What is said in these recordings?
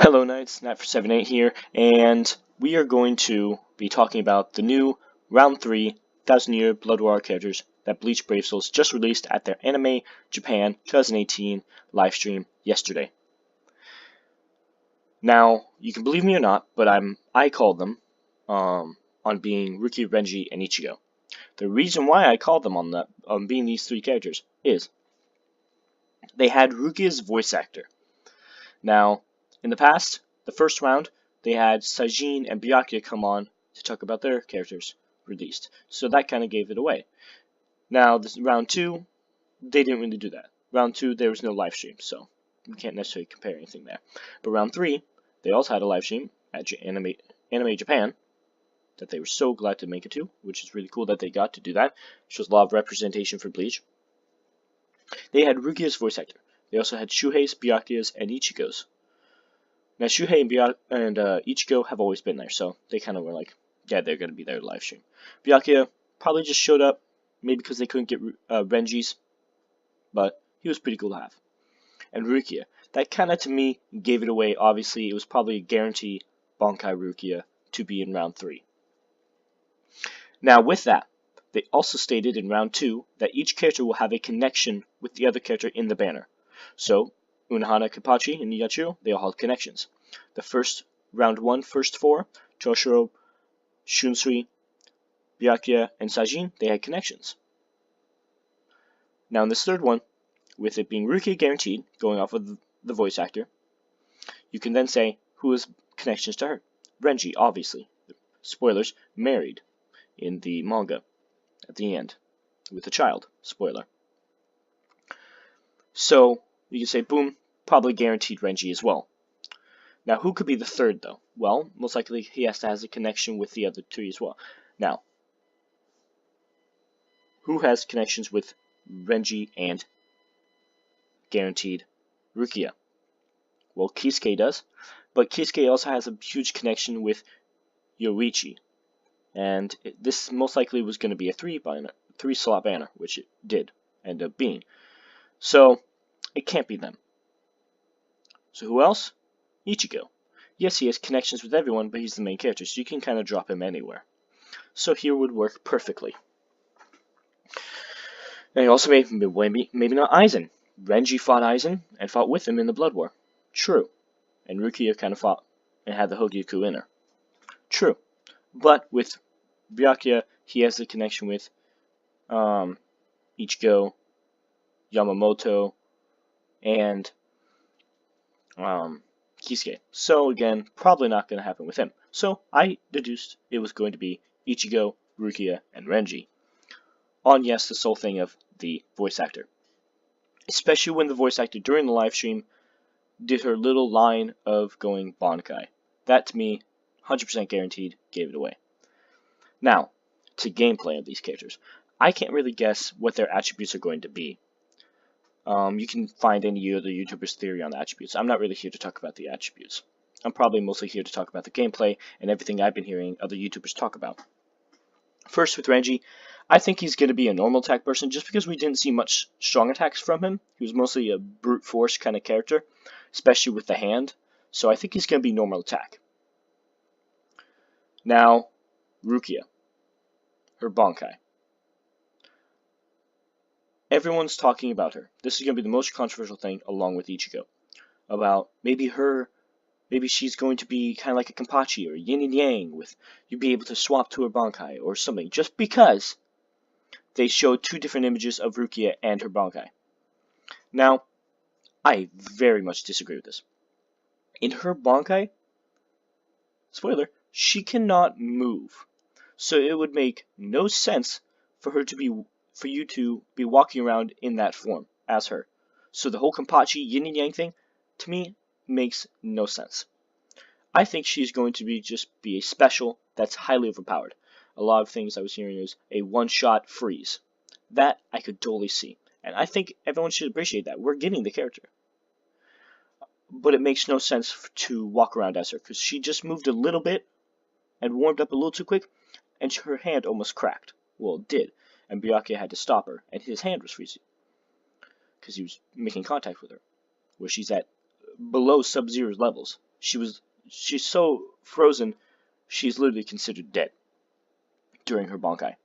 Hello Knights, Nat478 here, and we are going to be talking about the new Round 3 1000 Year Blood War characters that Bleach Brave Souls just released at their Anime Japan 2018 livestream yesterday. Now, you can believe me or not, but I called them on being Rukia, Renji, and Ichigo. The reason why I called them on being these three characters is they had Rukia's voice actor. Now, in the past, the first round, they had Sajin and Byakuya come on to talk about their characters released. So that kind of gave it away. Now, this round 2, they didn't really do that. Round 2, there was no live stream, so we can't necessarily compare anything there. But round 3, they also had a live stream at Anime Japan that they were so glad to make it to, which is really cool that they got to do that. Shows a lot of representation for Bleach. They had Rukia's voice actor. They also had Shuhei's, Byakuya's, and Ichigo's. Now, Shuhei and Ichigo have always been there, so they kind of were like, yeah, they're going to be there live stream. Byakuya probably just showed up, maybe because they couldn't get Renji's, but he was pretty cool to have. And Rukia, that kind of to me gave it away. Obviously, it was probably a guarantee Bankai Rukia to be in round 3. Now, with that, they also stated in round 2 that each character will have a connection with the other character in the banner. So, Unohana, Kenpachi, and Yachiro, they all had connections. The first round 1, first 4, Toshiro, Shunsui, Byakuya, and Sajin, they had connections. Now in this third one, with it being Rukia guaranteed, going off of the voice actor, you can then say who has connections to her. Renji, obviously. Spoilers, married in the manga at the end with a child. Spoiler. So you can say, boom, probably guaranteed Renji as well. Now, who could be the third, though? Well, most likely he has to have a connection with the other two as well. Now, who has connections with Renji and guaranteed Rukia? Well, Kisuke does, but Kisuke also has a huge connection with Yoichi. And this most likely was going to be a 3-slot banner, which it did end up being. So, it can't be them. So who else? Ichigo. Yes, he has connections with everyone, but he's the main character, so you can kind of drop him anywhere. So here would work perfectly. Now you also maybe not Aizen. Renji fought Aizen and fought with him in the Blood War. True. And Rukia kind of fought and had the Hogyaku in her. True. But with Byakuya, he has a connection with Ichigo, Yamamoto, and Kisuke. So again, probably not going to happen with him. So I deduced it was going to be Ichigo, Rukia, and Renji. On, yes, the sole thing of the voice actor. Especially when the voice actor during the live stream did her little line of going Bankai. That to me, 100% guaranteed, gave it away. Now, to gameplay of these characters. I can't really guess what their attributes are going to be. You can find any other YouTuber's theory on the attributes. I'm not really here to talk about the attributes. I'm probably mostly here to talk about the gameplay and everything I've been hearing other YouTubers talk about. First, with Renji, I think he's going to be a normal attack person just because we didn't see much strong attacks from him. He was mostly a brute force kind of character, especially with the hand. So I think he's going to be normal attack. Now, Rukia, her Bankai. Everyone's talking about her. This is going to be the most controversial thing, along with Ichigo. About maybe she's going to be kind of like a Kenpachi or Yin and Yang, with you'd be able to swap to her Bankai or something, just because they showed 2 different images of Rukia and her Bankai. Now, I very much disagree with this. In her Bankai, spoiler, she cannot move. So it would make no sense for you to be walking around in that form as her. So the whole Kenpachi Yin and Yang thing, to me, makes no sense. I think she's going to be a special that's highly overpowered. A lot of things I was hearing is a one-shot freeze. That I could totally see. And I think everyone should appreciate that. We're getting the character. But it makes no sense to walk around as her, because she just moved a little bit and warmed up a little too quick, and her hand almost cracked. Well, it did. And Byakuya had to stop her, and his hand was freezing because he was making contact with her, where she's at below Sub-Zero's levels. she's so frozen, she's literally considered dead during her Bankai.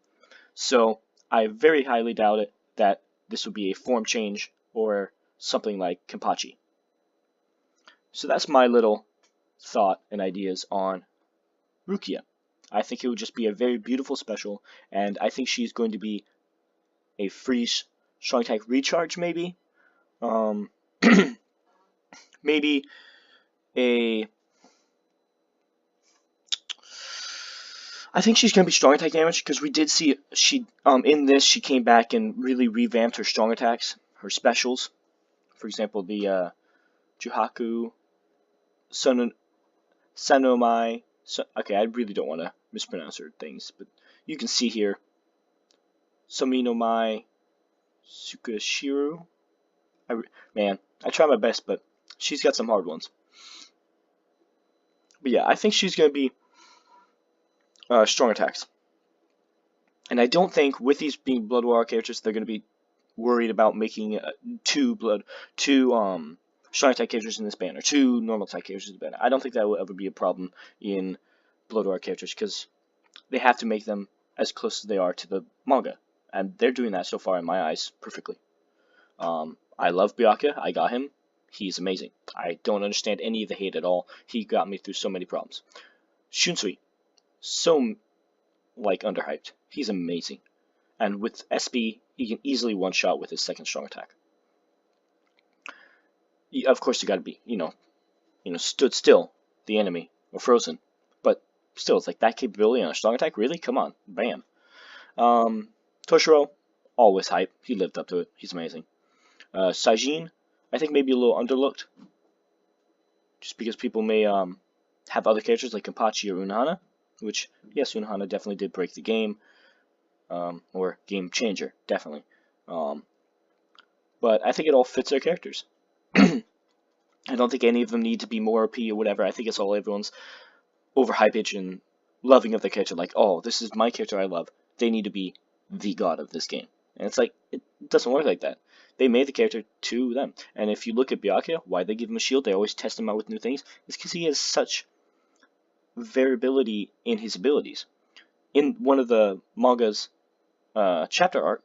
So I very highly doubt it that this would be a form change or something like Kenpachi. So that's my little thought and ideas on Rukia. I think it would just be a very beautiful special, and I think she's going to be a free strong attack recharge, maybe. Um, maybe a. I think she's going to be strong attack damage because we did see she in this she came back and really revamped her strong attacks, her specials. For example, the Juhaku, Sanomai. Okay, I really don't want to mispronounce her things, but you can see here Sominomai Sukashiru. Man, I try my best, but she's got some hard ones. But yeah, I think she's going to be strong attacks. And I don't think with these being Blood War characters, they're going to be worried about making two strong attack characters in this banner, two normal attack characters in the banner. I don't think that will ever be a problem in Blood War characters because they have to make them as close as they are to the manga. And they're doing that so far in my eyes perfectly. I love Byakuya. I got him. He's amazing. I don't understand any of the hate at all. He got me through so many problems. Shunsui, so underhyped. He's amazing. And with SB, he can easily one-shot with his second strong attack. Of course, you got to be, stood still, the enemy, or frozen. But still, it's like that capability on a strong attack. Really, come on, bam. Toshiro, always hype. He lived up to it. He's amazing. Saijin, I think maybe a little underlooked, just because people may have other characters like Kenpachi or Unohana, which, yes, Unohana definitely did break the game, or game changer, definitely. But I think it all fits their characters. I don't think any of them need to be more OP or whatever. I think it's all everyone's overhypage and loving of their character, like, oh, this is my character I love. They need to be the god of this game. And it's like, it doesn't work like that. They made the character to them. And if you look at Byakuya, why they give him a shield, they always test him out with new things, it's because he has such variability in his abilities. In one of the manga's chapter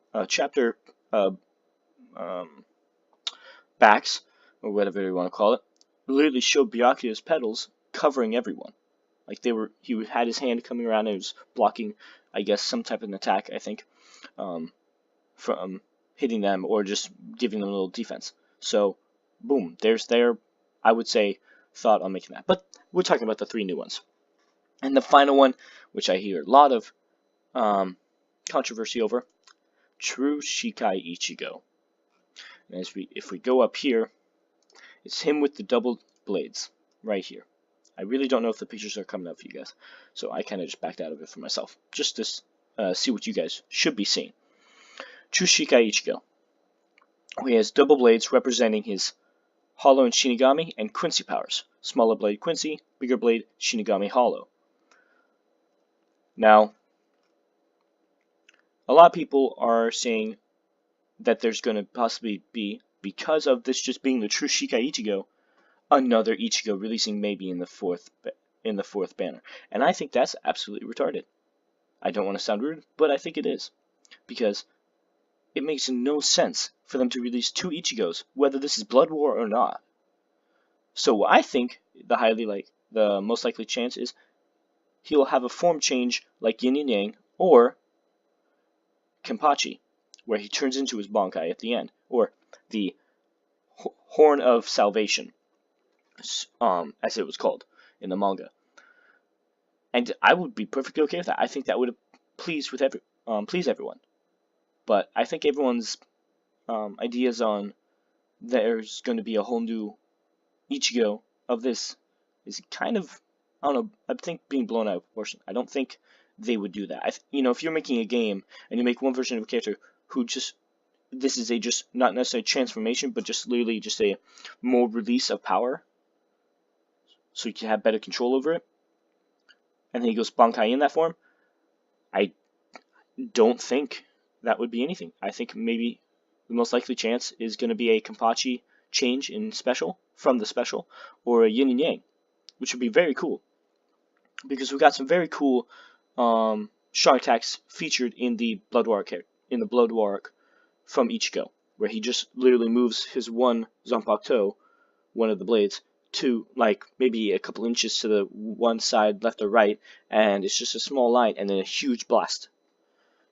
backs, or whatever you want to call it, literally showed Byakuya's petals covering everyone. Like he had his hand coming around and it was blocking, I guess, some type of an attack, I think, from hitting them or just giving them a little defense. So, boom, there's their, I would say, thought on making that. But we're talking about the three new ones. And the final one, which I hear a lot of controversy over, True Shikai Ichigo. And if we go up here, it's him with the double blades right here. I really don't know if the pictures are coming up for you guys, so I kind of just backed out of it for myself, just to see what you guys should be seeing. True Shikai Ichigo. He has double blades representing his Hollow and Shinigami and Quincy powers. Smaller blade Quincy, bigger blade Shinigami Hollow. Now, a lot of people are saying that there's going to possibly be, because of this just being the True Shikai Ichigo, another Ichigo releasing maybe in the fourth banner. And I think that's absolutely retarded. I don't want to sound rude, but I think it is. Because it makes no sense for them to release two Ichigos, whether this is Blood War or not. So I think the most likely chance is he'll have a form change like Yin and Yang or Kenpachi, where he turns into his Bankai at the end, or the Horn of Salvation, as it was called in the manga. And I would be perfectly okay with that. I think that would please everyone. But I think everyone's ideas on there's going to be a whole new Ichigo of this is kind of, I don't know, I think being blown out of proportion. I don't think they would do that. If you're making a game and you make one version of a character who this is just not necessarily transformation, but just literally just a more release of power, so you can have better control over it, and then he goes Bankai in that form, I don't think that would be anything. I think maybe the most likely chance is going to be a Kenpachi change in special, from the special, or a Yin and Yang. which would be very cool, because we got some very cool strong attacks featured in the Blood War arc from Ichigo, where he just literally moves his one Zanpakuto, one of the blades, to like maybe a couple inches to the one side, left or right, and it's just a small line and then a huge blast.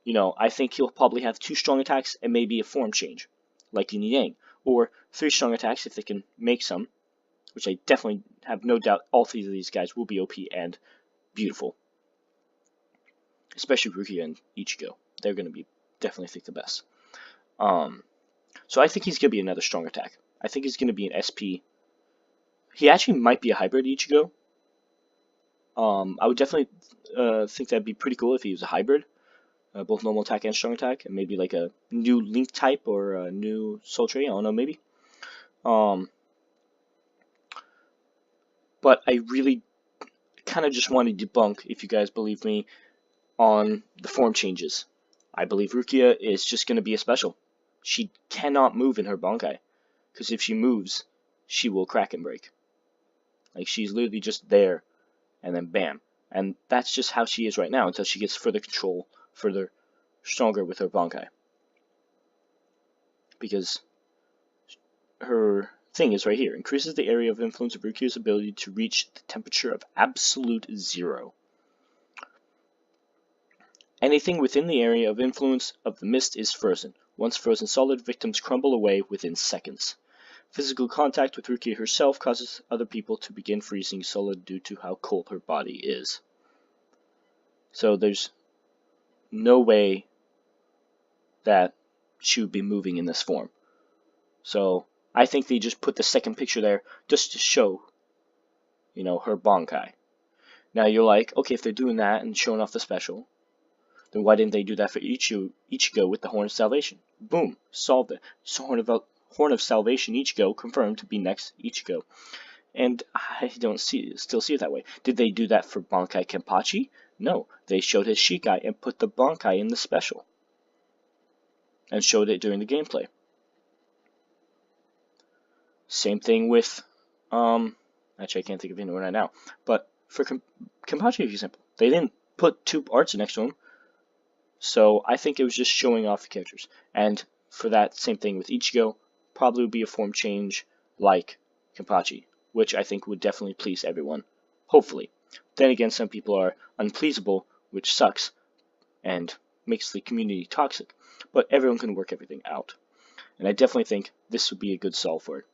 You know, I think he'll probably have 2 strong attacks and maybe a form change, like Yin Yang, or 3 strong attacks if they can make some, which I definitely have no doubt all 3 of these guys will be OP and beautiful. Especially Rukia and Ichigo. They're going to be definitely think the best. So I think he's going to be another strong attack. I think he's going to be an SP. He actually might be a hybrid Ichigo. I would definitely think that'd be pretty cool if he was a hybrid. Both normal attack and strong attack, and maybe like a new Link type or a new Soul Tree, I don't know, maybe. But I really kind of just want to debunk, if you guys believe me, on the form changes. I believe Rukia is just going to be a special. She cannot move in her Bankai, because if she moves, she will crack and break. Like, she's literally just there, and then bam. And that's just how she is right now, until she gets further control, further stronger with her Bankai. Because her thing is right here. Increases the area of influence of Rukia's ability to reach the temperature of absolute 0. Anything within the area of influence of the mist is frozen. Once frozen solid, victims crumble away within seconds. Physical contact with Rukia herself causes other people to begin freezing solid due to how cold her body is. So there's no way that she would be moving in this form. So I think they just put the second picture there just to show, you know, her Bankai. Now you're like, okay, if they're doing that and showing off the special, then why didn't they do that for Ichigo with the Horn of Salvation? Boom, solved it. So Horn of Salvation Ichigo confirmed to be next Ichigo. And I don't still see it that way. Did they do that for Bankai Kenpachi? No, they showed his Shikai and put the Bankai in the special. And showed it during the gameplay. Same thing with, actually I can't think of anyone right now, but for Kenpachi, for example, they didn't put 2 arts next to him. So I think it was just showing off the characters. And for that same thing with Ichigo, probably would be a form change like Kenpachi, which I think would definitely please everyone. Hopefully. Then again, some people are unpleasable, which sucks and makes the community toxic. But everyone can work everything out. And I definitely think this would be a good solve for it.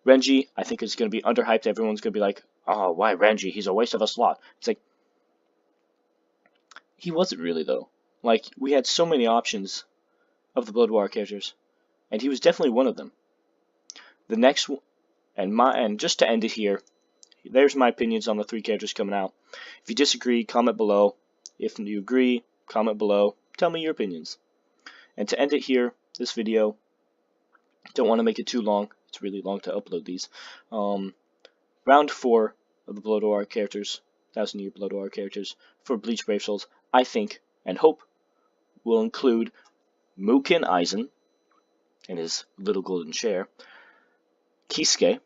Renji, I think is going to be underhyped. Everyone's going to be like, oh, why Renji? He's a waste of a slot. It's like, he wasn't really though. Like, we had so many options of the Blood War characters, and he was definitely one of them. The next one, and just to end it here, there's my opinions on the 3 characters coming out. If you disagree, comment below. If you agree, comment below. Tell me your opinions. And to end it here, this video, don't want to make it too long. It's really long to upload these. Round 4 of the Blood War characters, 1000-year Blood War characters for Bleach Brave Souls, I think and hope will include Mugen Aizen and his little golden chair, Kisuke.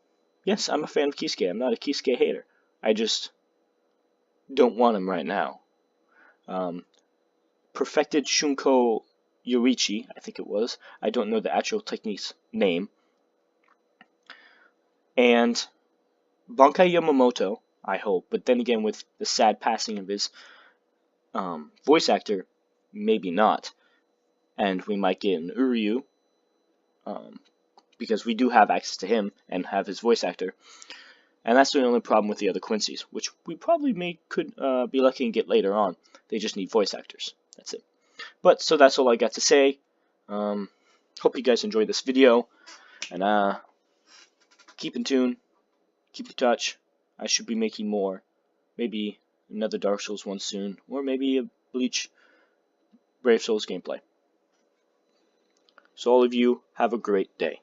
Yes, I'm a fan of Kisuke. I'm not a Kisuke hater. I just don't want him right now. Perfected Shunko Yoichi, I think it was. I don't know the actual technique's name. And Bankai Yamamoto, I hope. But then again, with the sad passing of his voice actor, maybe not. And we might get an Uryu, because we do have access to him and have his voice actor. And that's the only problem with the other Quincy's, which we probably could be lucky and get later on. They just need voice actors. That's it. But, so that's all I got to say. Hope you guys enjoyed this video. And keep in tune. Keep in touch. I should be making more. Maybe another Dark Souls one soon. Or maybe a Bleach Brave Souls gameplay. So all of you, have a great day.